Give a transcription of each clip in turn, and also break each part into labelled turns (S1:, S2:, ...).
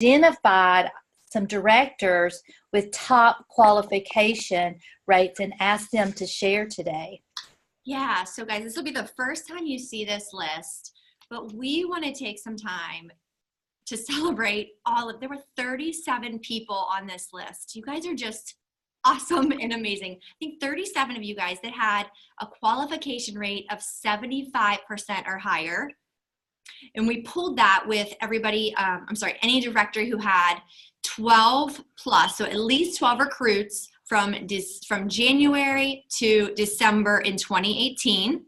S1: identified some directors with top qualification rates and asked them to share today.
S2: Yeah, so guys, this will be the first time you see this list, but we want to take some time to celebrate there were 37 people on this list. You guys are just awesome and amazing. I think 37 of you guys that had a qualification rate of 75% or higher. And we pulled that with everybody, any director who had 12 plus, so at least 12 recruits from January to December in 2018.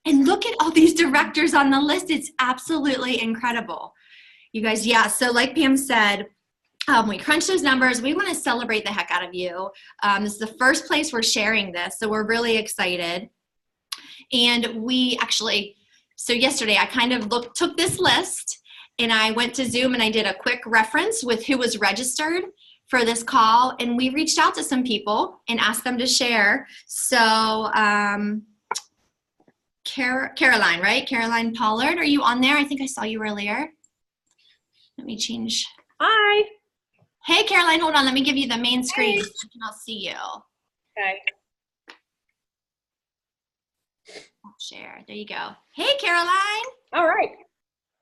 S2: And look at all these directors on the list. It's absolutely incredible. You guys, yeah, so like Pam said, we crunched those numbers. We want to celebrate the heck out of you. This is the first place we're sharing this, so we're really excited. And so yesterday I kind of took this list and I went to Zoom and I did a quick reference with who was registered for this call, and we reached out to some people and asked them to share. So Caroline, right? Caroline Pollard, are you on there? I think I saw you earlier. Let me change.
S3: Hi.
S2: Hey, Caroline, hold on. Let me give you the main screen so I can all see you.
S3: Okay.
S2: Share. There you go. Hey, Caroline.
S3: All right.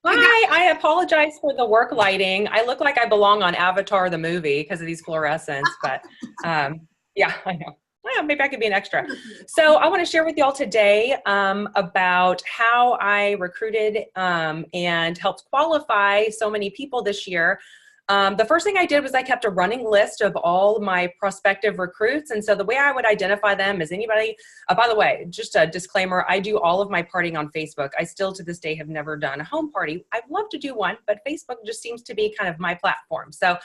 S3: Hi. I apologize for the work lighting. I look like I belong on Avatar the movie because of these fluorescents, but yeah, I know. Well, maybe I could be an extra. So I want to share with y'all today about how I recruited and helped qualify so many people this year. The first thing I did was I kept a running list of all my prospective recruits. And so the way I would identify them is anybody, by the way, just a disclaimer, I do all of my partying on Facebook. I still to this day have never done a home party. I'd love to do one, but Facebook just seems to be kind of my platform. So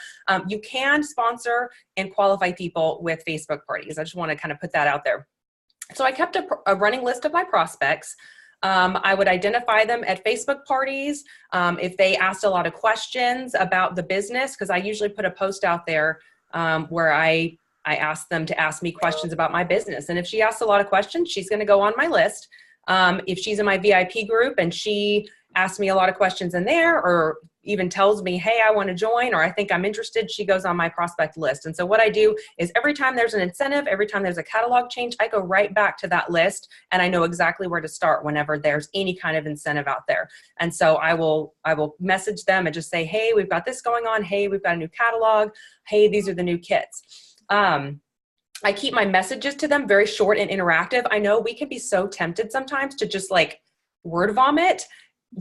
S3: you can sponsor and qualify people with Facebook parties. I just want to kind of put that out there. So I kept a running list of my prospects. I would identify them at Facebook parties. If they asked a lot of questions about the business, because I usually put a post out there where I ask them to ask me questions about my business. And if she asks a lot of questions, she's going to go on my list. If she's in my VIP group and she asks me a lot of questions in there, or even tells me, hey, I want to join, or I think I'm interested, she goes on my prospect list. And so what I do is every time there's an incentive, every time there's a catalog change, I go right back to that list and I know exactly where to start whenever there's any kind of incentive out there. And so I will message them and just say, hey, we've got this going on. Hey, we've got a new catalog. Hey, these are the new kits. I keep my messages to them very short and interactive. I know we can be so tempted sometimes to just like word vomit,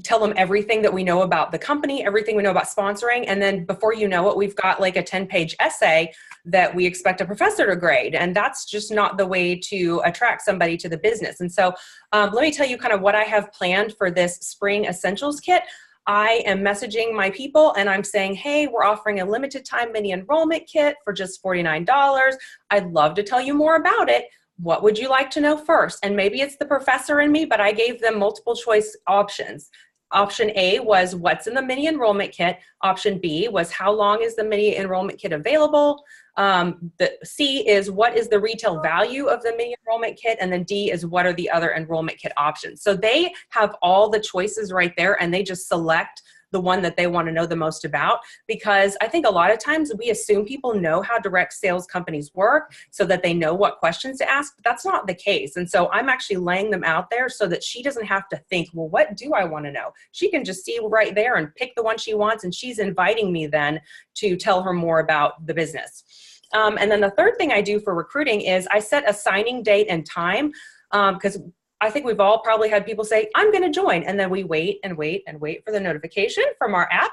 S3: tell them everything that we know about the company, everything we know about sponsoring. And then before you know it, we've got like a 10-page essay that we expect a professor to grade. And that's just not the way to attract somebody to the business. And so let me tell you kind of what I have planned for this spring essentials kit. I am messaging my people and I'm saying, hey, we're offering a limited time mini enrollment kit for just $49. I'd love to tell you more about it. What would you like to know first? And maybe it's the professor in me, but I gave them multiple choice options. Option A was what's in the mini enrollment kit. Option B was how long is the mini enrollment kit available? The C is what is the retail value of the mini enrollment kit? And then D is what are the other enrollment kit options? So they have all the choices right there and they just select the one that they want to know the most about, because I think a lot of times we assume people know how direct sales companies work so that they know what questions to ask, but that's not the case. And so I'm actually laying them out there so that she doesn't have to think, well, what do I want to know? She can just see right there and pick the one she wants, and she's inviting me then to tell her more about the business. And then the third thing I do for recruiting is I set a signing date and time, because I think we've all probably had people say, I'm going to join. And then we wait and wait and wait for the notification from our app.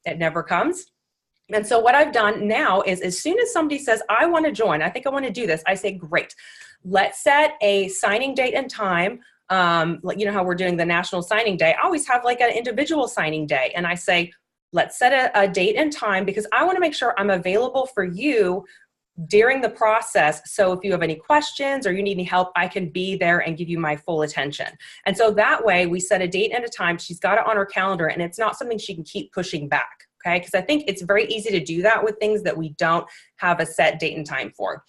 S3: It never comes. And so what I've done now is as soon as somebody says, I want to join, I think I want to do this, I say, great, let's set a signing date and time. You know how we're doing the national signing day. I always have like an individual signing day. And I say, let's set a date and time because I want to make sure I'm available for you during the process. So if you have any questions or you need any help, I can be there and give you my full attention. And so that way we set a date and a time. She's got it on her calendar and it's not something she can keep pushing back. Okay. Because I think it's very easy to do that with things that we don't have a set date and time for.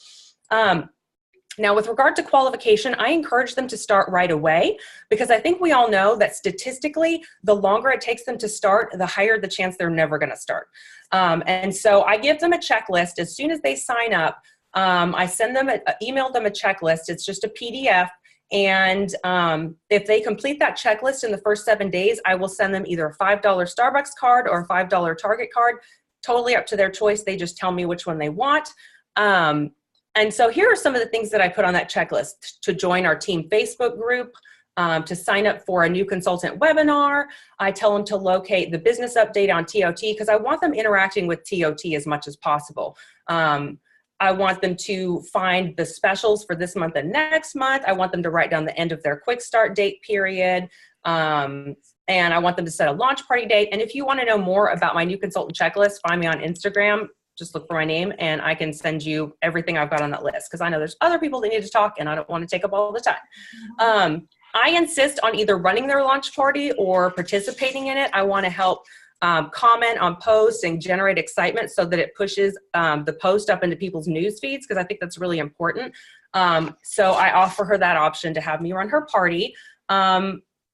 S3: Now, with regard to qualification, I encourage them to start right away because I think we all know that statistically, the longer it takes them to start, the higher the chance they're never going to start. And so I give them a checklist as soon as they sign up. I send them, email them a checklist. It's just a PDF. And if they complete that checklist in the first 7 days, I will send them either a $5 Starbucks card or a $5 Target card. Totally up to their choice. They just tell me which one they want. And so here are some of the things that I put on that checklist: to join our team Facebook group, to sign up for a new consultant webinar. I tell them to locate the business update on TOT because I want them interacting with TOT as much as possible. I want them to find the specials for this month and next month. I want them to write down the end of their quick start date period. And I want them to set a launch party date. And if you want to know more about my new consultant checklist, find me on Instagram. Just look for my name and I can send you everything I've got on that list because I know there's other people that need to talk and I don't want to take up all the time. I insist on either running their launch party or participating in it. I want to help comment on posts and generate excitement so that it pushes the post up into people's news feeds because I think that's really important. So I offer her that option to have me run her party.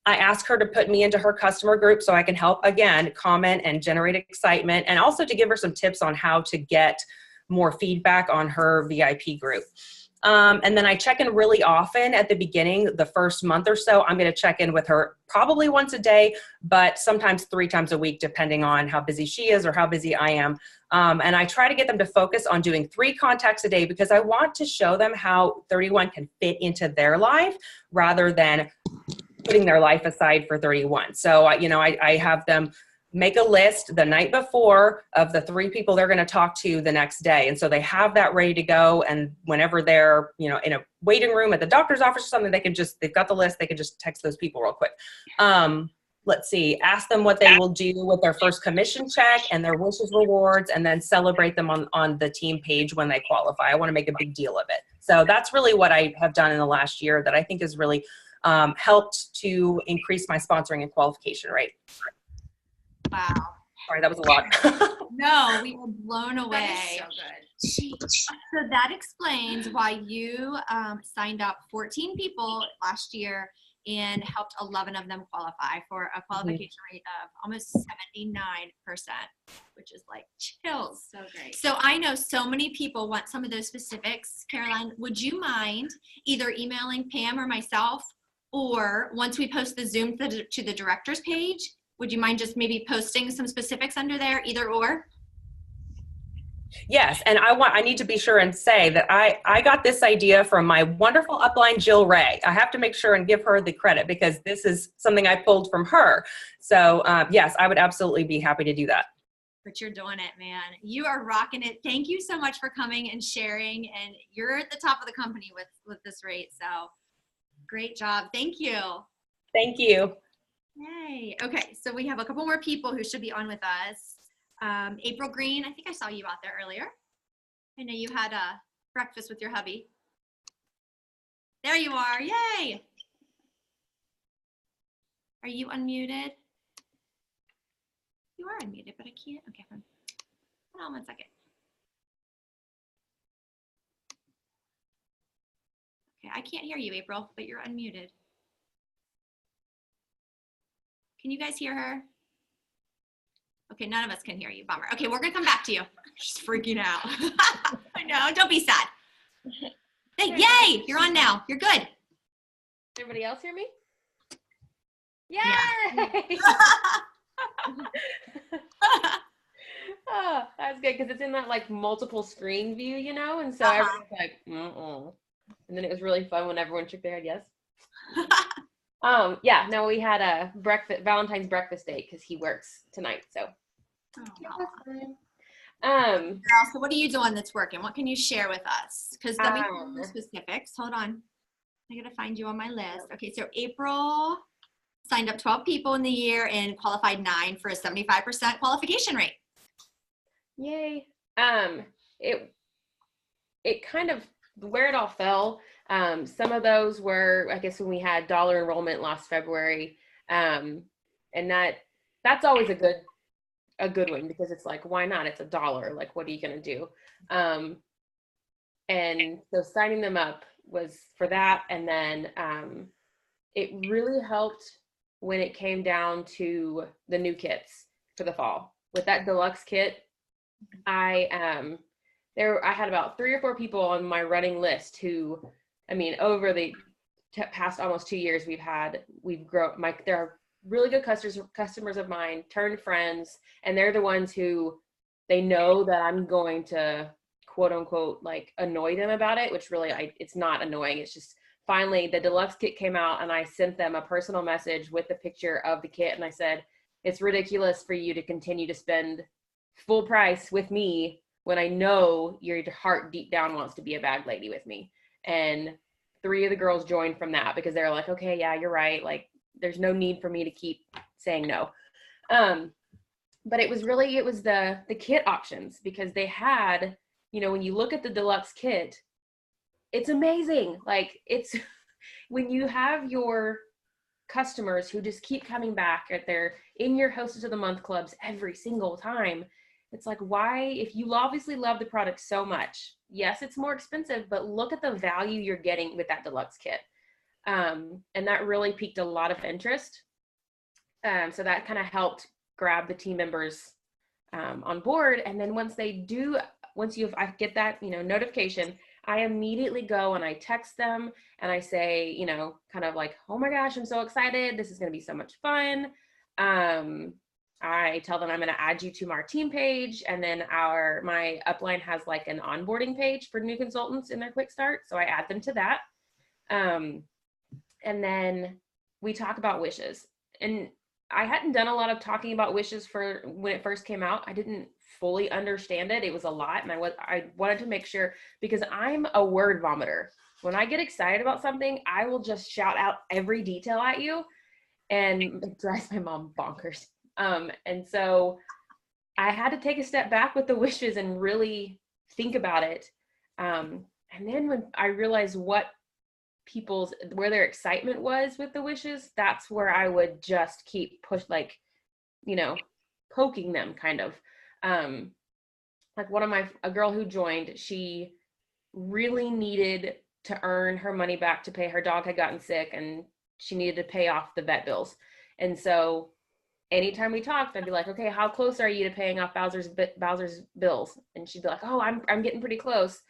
S3: I ask her to put me into her customer group so I can help, again, comment and generate excitement, and also to give her some tips on how to get more feedback on her VIP group. And then I check in really often at the beginning, the first month or so. I'm going to check in with her probably once a day, but sometimes 3 times a week, depending on how busy she is or how busy I am. And I try to get them to focus on doing 3 contacts a day because I want to show them how 31 can fit into their life rather than putting their life aside for 31. So, I have them make a list the night before of the 3 people they're going to talk to the next day. And so they have that ready to go. And whenever they're, in a waiting room at the doctor's office or something, they've got the list. They can just text those people real quick. Let's see, ask them what they will do with their first commission check and their wishes rewards, and then celebrate them on the team page when they qualify. I want to make a big deal of it. So that's really what I have done in the last year that I think has really helped to increase my sponsoring and qualification rate.
S2: Wow.
S3: Sorry, that was a lot.
S2: No, we were blown away.
S4: That is so good.
S2: So that explains why you signed up 14 people last year and helped 11 of them qualify for a qualification rate of almost 79%, which is like chills.
S4: So great.
S2: So I know so many people want some of those specifics. Caroline, would you mind either emailing Pam or myself, or once we post the Zoom to the director's page, would you mind just maybe posting some specifics under there, either or?
S3: Yes, and I need to be sure and say that I got this idea from my wonderful upline, Jill Ray. I have to make sure and give her the credit because this is something I pulled from her. So yes, I would absolutely be happy to do that.
S2: But you're doing it, man. You are rocking it. Thank you so much for coming and sharing. And you're at the top of the company with this rate. So great job. Thank you.
S3: Thank you.
S2: Yay. Okay, so we have a couple more people who should be on with us. April Green, I think I saw you out there earlier. I know you had a breakfast with your hubby. There you are. Yay. Are you unmuted? You are unmuted, but I can't. Okay, hold on 1 second. Okay, I can't hear you, April, but you're unmuted. Can you guys hear her? Okay, none of us can hear you. Bummer. Okay, we're gonna come back to you. She's freaking out. I know, don't be sad. Hey, yay, you're on now. You're good.
S4: Everybody else hear me? Yay!
S2: Yeah.
S4: Oh, that's good because it's in that like multiple screen view, and so everyone's like, and then it was really fun when everyone shook their head yes. Yeah, no, we had a Valentine's breakfast date because he works tonight, so.
S2: So what are you doing that's working? What can you share with us? Because then we can do specifics. Hold on. I gotta find you on my list. Okay, so April signed up 12 people in the year and qualified 9 for a 75% qualification rate.
S4: Yay. It kind of, where it all fell, some of those were, I guess, when we had dollar enrollment last February, and that's always a good one because it's like, why not? It's $1. Like, what are you gonna do? And so signing them up was for that. And then it really helped when it came down to the new kits for the fall. With that deluxe kit, I had about 3 or 4 people on my running list who, I mean, over the past almost 2 years, we've grown. There are really good customers of mine, turned friends, and they're the ones who they know that I'm going to quote unquote like annoy them about it, which really it's not annoying. It's just finally the deluxe kit came out and I sent them a personal message with the picture of the kit and I said, it's ridiculous for you to continue to spend full price with me when I know your heart deep down wants to be a bag lady with me. And 3 of the girls joined from that because they're like, okay, yeah, you're right. Like there's no need for me to keep saying no. But it was the kit options because they had, when you look at the deluxe kit, it's amazing. Like it's when you have your customers who just keep coming back they're in your Hostess of the Month clubs every single time. It's like, why, if you obviously love the product so much, yes, it's more expensive, but look at the value you're getting with that deluxe kit. And that really piqued a lot of interest. So that kind of helped grab the team members on board. And then once I get that, notification, I immediately go and I text them and I say, kind of like, oh my gosh, I'm so excited. This is going to be so much fun. I tell them I'm going to add you to our team page. And then my upline has like an onboarding page for new consultants in their quick start. So I add them to that. And then we talk about wishes. And I hadn't done a lot of talking about wishes for when it first came out. I didn't fully understand it. It was a lot. And I wanted to make sure, because I'm a word vomiter. When I get excited about something, I will just shout out every detail at you. And it drives my mom bonkers. And so I had to take a step back with the wishes and really think about it. And then when I realized where their excitement was with the wishes, that's where I would just keep poking them kind of. Like a girl who joined, she really needed to earn her money back to pay. Her dog had gotten sick and she needed to pay off the vet bills. And so anytime we talked, I'd be like, okay, how close are you to paying off Bowser's bills? And she'd be like, oh, I'm getting pretty close.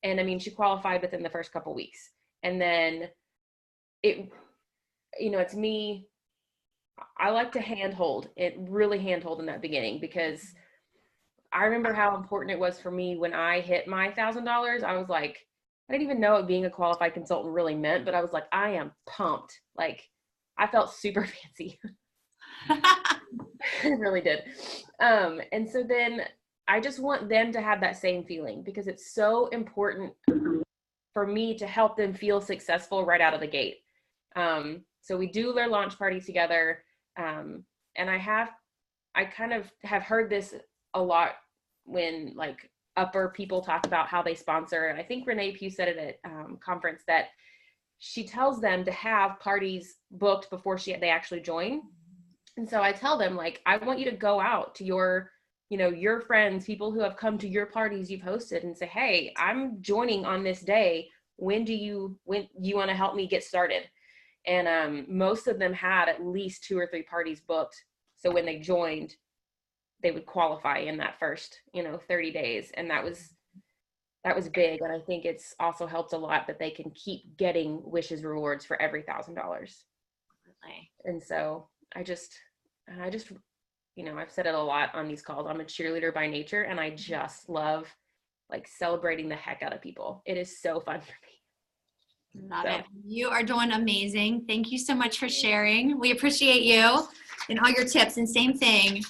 S4: And I mean, she qualified within the first couple weeks. And then it's me. I like to handhold in that beginning, because I remember how important it was for me when I hit my $1,000. I was like, I didn't even know what being a qualified consultant really meant, but I was like, I am pumped. Like I felt super fancy. I really did. And so then I just want them to have that same feeling, because it's so important for me to help them feel successful right out of the gate. So we do their launch party together. And I kind of have heard this a lot when like upper people talk about how they sponsor. And I think Renee Pugh said it at conference that she tells them to have parties booked before they actually join. And so I tell them, like, I want you to go out to your friends, people who have come to your parties you've hosted, and say, hey, I'm joining on this day. When do you want to help me get started? And most of them had at least 2 or 3 parties booked. So when they joined, they would qualify in that first, 30 days. And that was big. And I think it's also helped a lot that they can keep getting Wishes rewards for every $1,000. And so I just, I've said it a lot on these calls. I'm a cheerleader by nature, and I just love like celebrating the heck out of people. It is so fun for me.
S2: Love it. You are doing amazing. Thank you so much for sharing. We appreciate you and all your tips. And same thing,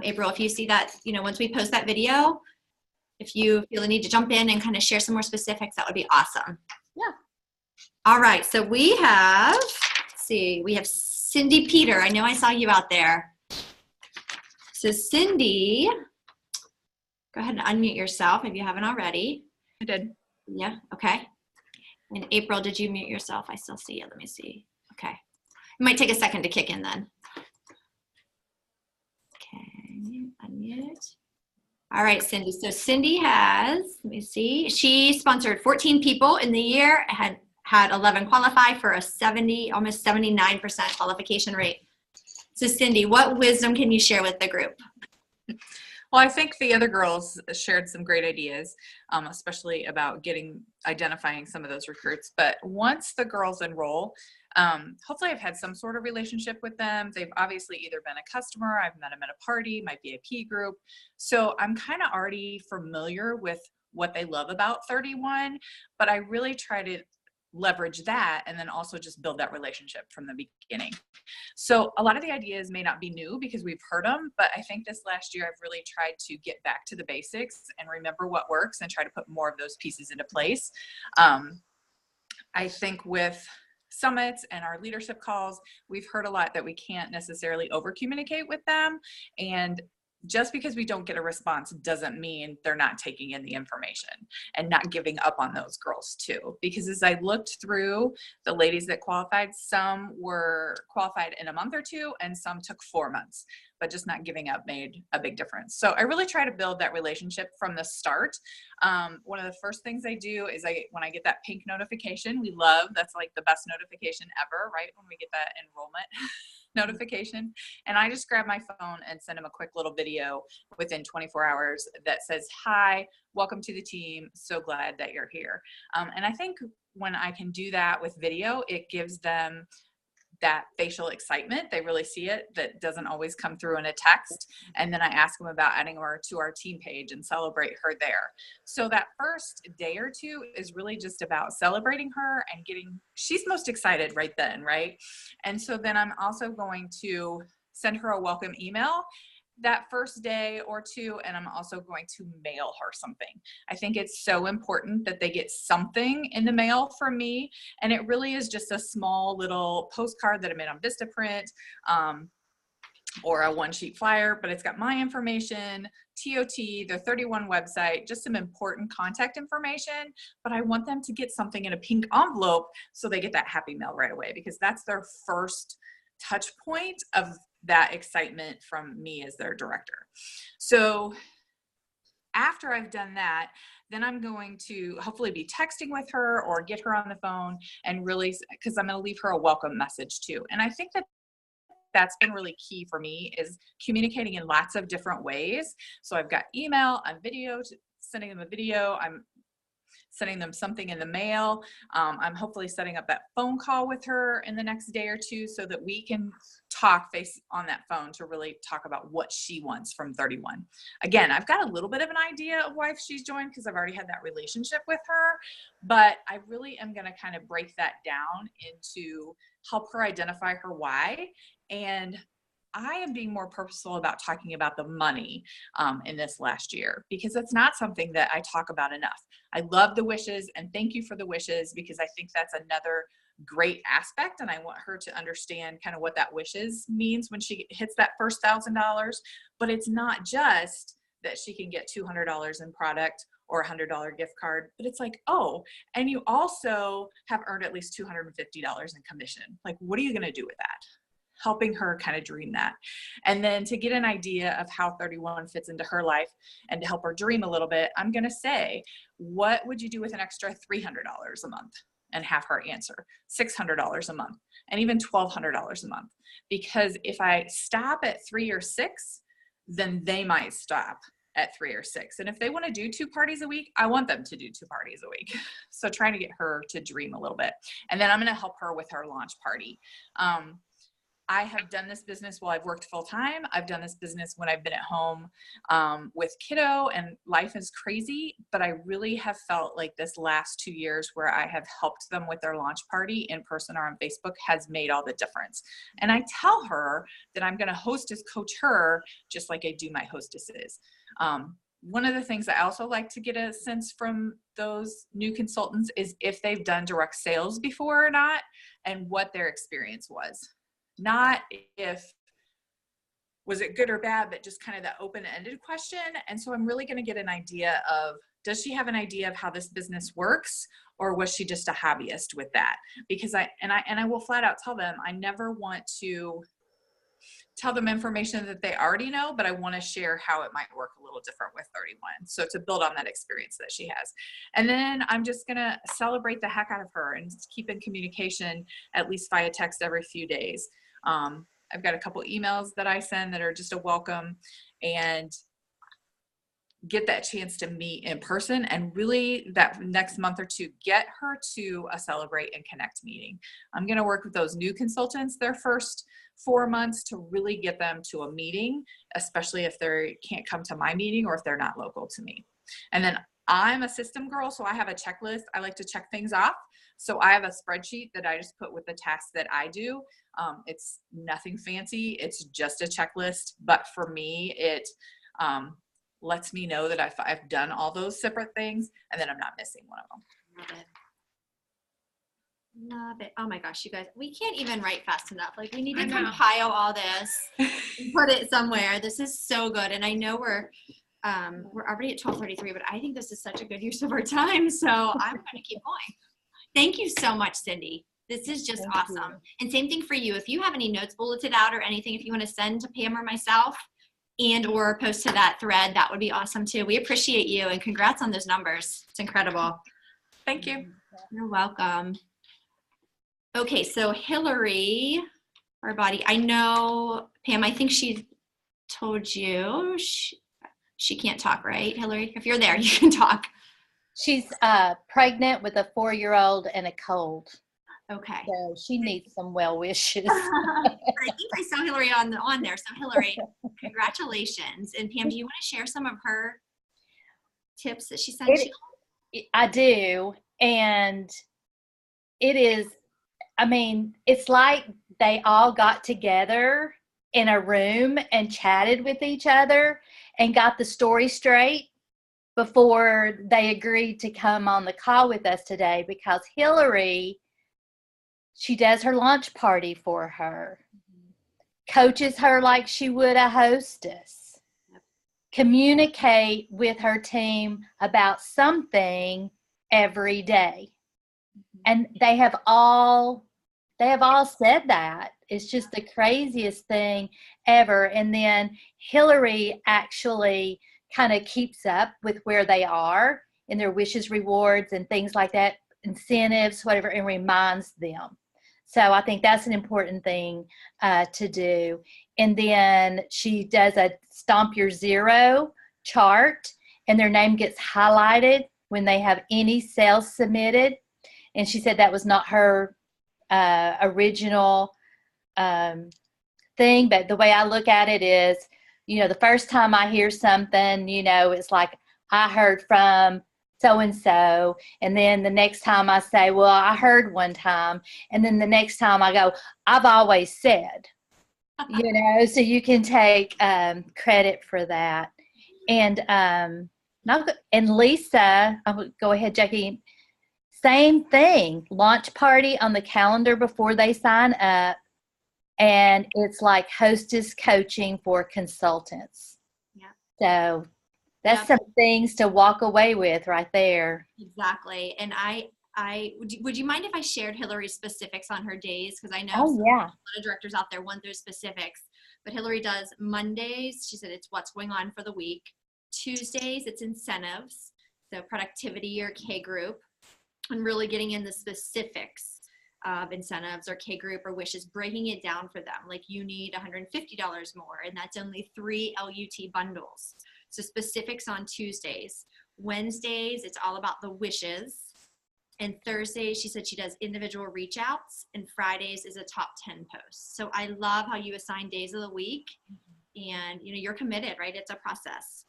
S2: April, if you see that, once we post that video, if you feel the need to jump in and kind of share some more specifics, that would be awesome.
S4: Yeah.
S2: All right. So we have Cindy Peter. I know I saw you out there. So Cindy, go ahead and unmute yourself if you haven't already.
S5: I did.
S2: Yeah. Okay. And April, did you mute yourself? I still see you. Let me see. Okay. It might take a second to kick in then. Okay. Unmute. All right, Cindy. So Cindy has, let me see, she sponsored 14 people in the year, had 11 qualify for a 70, almost 79% qualification rate. So Cindy, what wisdom can you share with the group?
S5: Well, I think the other girls shared some great ideas, especially about identifying some of those recruits. But once the girls enroll, hopefully I've had some sort of relationship with them. They've obviously either been a customer, I've met them at a party, my VIP group. So I'm kind of already familiar with what they love about 31, but I really try to leverage that and then also just build that relationship from the beginning. So a lot of the ideas may not be new because we've heard them, but I think this last year I've really tried to get back to the basics and remember what works and try to put more of those pieces into place. I think with summits and our leadership calls, we've heard a lot that we can't necessarily over communicate with them, and just because we don't get a response doesn't mean they're not taking in the information and not giving up on those girls too. Because as I looked through the ladies that qualified, some were qualified in a month or two and some took 4 months, but just not giving up made a big difference. So I really try to build that relationship from the start. One of the first things I do is when I get that pink notification, that's like the best notification ever, right? When we get that enrollment notification. And I just grab my phone and send them a quick little video within 24 hours that says, hi, welcome to the team. So glad that you're here. And I think when I can do that with video, it gives them that facial excitement. They really see it. That doesn't always come through in a text. And then I ask them about adding her to our team page and celebrate her there. So that first day or two is really just about celebrating her and she's most excited right then, right? And so then I'm also going to send her a welcome email that first day or two, and I'm also going to mail her something. I think it's so important that they get something in the mail from me, and it really is just a small little postcard that I made on Vistaprint, or a one-sheet flyer, but it's got my information, TOT, the 31 website, just some important contact information, but I want them to get something in a pink envelope so they get that happy mail right away, because that's their first touch point of that excitement from me as their director. So after I've done that, then I'm going to hopefully be texting with her or get her on the phone and really, because I'm going to leave her a welcome message too. And I think that that's been really key for me, is communicating in lots of different ways. So I've got email, I'm sending them a video, I'm sending them something in the mail. I'm hopefully setting up that phone call with her in the next day or two so that we can talk face on that phone to really talk about what she wants from 31. Again, I've got a little bit of an idea of why she's joined because I've already had that relationship with her, but I really am going to kind of break that down into help her identify her why. And I am being more purposeful about talking about the money in this last year, because it's not something that I talk about enough. I love the wishes and thank you for the wishes, because I think that's another great aspect. And I want her to understand kind of what that wishes means when she hits that first $1,000. But it's not just that she can get $200 in product or a $100 gift card, but it's like, oh, and you also have earned at least $250 in commission. Like, what are you going to do with that? Helping her kind of dream that. And then to get an idea of how 31 fits into her life and to help her dream a little bit, I'm going to say, what would you do with an extra $300 a month? And have her answer $600 a month and even $1,200 a month. Because if I stop at 3 or 6, then they might stop at 3 or 6. And if they want to do 2 parties a week, I want them to do 2 parties a week. So trying to get her to dream a little bit. And then I'm going to help her with her launch party. I have done this business while I've worked full time. I've done this business when I've been at home with kiddo, and life is crazy, but I really have felt like this last 2 years where I have helped them with their launch party in person or on Facebook has made all the difference. And I tell her that I'm going to hostess coach her just like I do my hostesses. One of the things I also like to get a sense from those new consultants is if they've done direct sales before or not, and what their experience was. Not if, was it good or bad, but just kind of that open-ended question. And so I'm really going to get an idea of, does she have an idea of how this business works, or was she just a hobbyist with that? Because I will flat out tell them, I never want to tell them information that they already know, but I want to share how it might work a little different with 31. So to build on that experience that she has. And then I'm just going to celebrate the heck out of her and keep in communication, at least via text every few days. I've got a couple emails that I send that are just a welcome, and get that chance to meet in person, and really that next month or two, get her to a Celebrate and Connect meeting. I'm going to work with those new consultants their first 4 months to really get them to a meeting, especially if they can't come to my meeting or if they're not local to me. And then I'm a system girl, so I have a checklist. I like to check things off. So I have a spreadsheet that I just put with the tasks that I do. It's nothing fancy. It's just a checklist. But for me, it lets me know that I've done all those separate things and then I'm not missing one of them.
S2: Love it. Love it. Oh my gosh, you guys, we can't even write fast enough. Like, we need to compile all this and put it somewhere. This is so good. And I know we're already at 12:33, but I think this is such a good use of our time. So I'm going to keep going. Thank you so much, Cindy. This is just awesome. And same thing for you. If you have any notes bulleted out or anything, if you want to send to Pam or myself and or post to that thread, that would be awesome too. We appreciate you, and congrats on those numbers. It's incredible.
S5: Thank you.
S2: You're welcome. Okay, so Hillary, our body, I know, Pam, I think she told you she can't talk, right, Hillary? If you're there, you can talk.
S1: She's pregnant with a 4-year-old and a cold.
S2: Okay.
S1: So she needs some well wishes.
S2: I think I saw Hillary on there. So Hillary, congratulations. And Pam, do you want to share some of her tips that she sent you?
S1: I do. And it is, I mean, it's like they all got together in a room and chatted with each other and got the story straight before they agreed to come on the call with us today, because Hillary, she does her launch party for her, coaches her like she would a hostess, communicate with her team about something every day. And they have all said that. It's just the craziest thing ever. And then Hillary actually kind of keeps up with where they are in their wishes, rewards, and things like that, incentives, whatever, and reminds them. So I think that's an important thing to do. And then she does a Stomp Your Zero chart, and their name gets highlighted when they have any sales submitted. And she said that was not her original thing, but the way I look at it is, you know, the first time I hear something, you know, it's like I heard from so-and-so, and then the next time I say, well, I heard one time, and then the next time I go, I've always said, you know, so you can take credit for that. And Lisa, go ahead, Jackie, same thing, launch party on the calendar before they sign up, and it's like hostess coaching for consultants.
S2: Yeah.
S1: So that's some things to walk away with right there.
S2: Exactly. And I would you mind if I shared Hillary's specifics on her days? Because I know
S1: Oh, yeah.
S2: a lot of directors out there want those specifics. But Hillary does Mondays. She said it's what's going on for the week. Tuesdays, it's incentives. So productivity or K group. And really getting in the specifics of incentives or K group or wishes, breaking it down for them. Like, you need $150 more, and that's only 3 LUT bundles. So specifics on Tuesdays. Wednesdays, it's all about the wishes. And Thursdays, she said she does individual reach outs. And Fridays is a top 10 post. So I love how you assign days of the week, and you know, you're committed, right? It's a process.